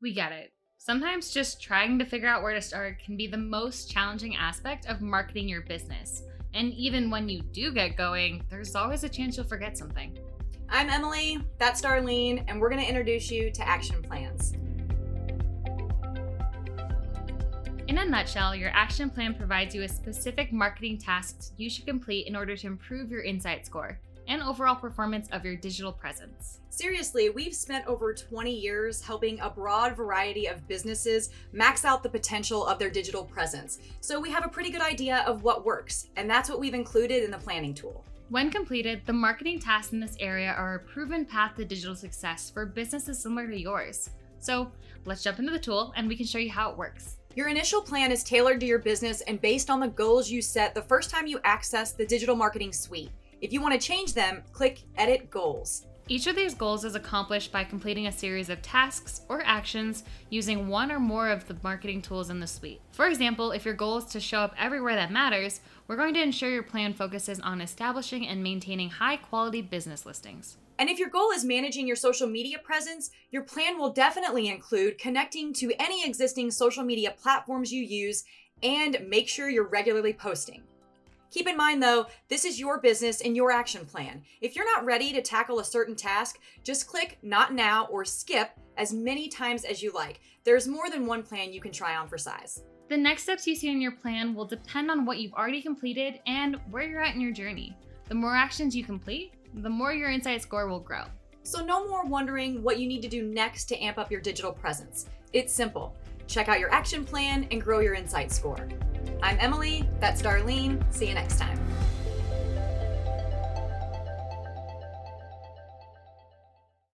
We get it. Sometimes just trying to figure out where to start can be the most challenging aspect of marketing your business. And even when you do get going, there's always a chance you'll forget something. I'm Emily, that's Darlene, and we're going to introduce you to action plans. In a nutshell, your action plan provides you with specific marketing tasks you should complete in order to improve your insight score and overall performance of your digital presence. Seriously, we've spent over 20 years helping a broad variety of businesses max out the potential of their digital presence. So we have a pretty good idea of what works, and that's what we've included in the planning tool. When completed, the marketing tasks in this area are a proven path to digital success for businesses similar to yours. So let's jump into the tool and we can show you how it works. Your initial plan is tailored to your business and based on the goals you set the first time you access the digital marketing suite. If you want to change them, click Edit Goals. Each of these goals is accomplished by completing a series of tasks or actions using one or more of the marketing tools in the suite. For example, if your goal is to show up everywhere that matters, we're going to ensure your plan focuses on establishing and maintaining high-quality business listings. And if your goal is managing your social media presence, your plan will definitely include connecting to any existing social media platforms you use and make sure you're regularly posting. Keep in mind though, this is your business and your action plan. If you're not ready to tackle a certain task, just click Not Now or Skip as many times as you like. There's more than one plan you can try on for size. The next steps you see in your plan will depend on what you've already completed and where you're at in your journey. The more actions you complete, the more your insight score will grow. So no more wondering what you need to do next to amp up your digital presence. It's simple. Check out your action plan and grow your insight score. I'm Emily, that's Darlene. See you next time.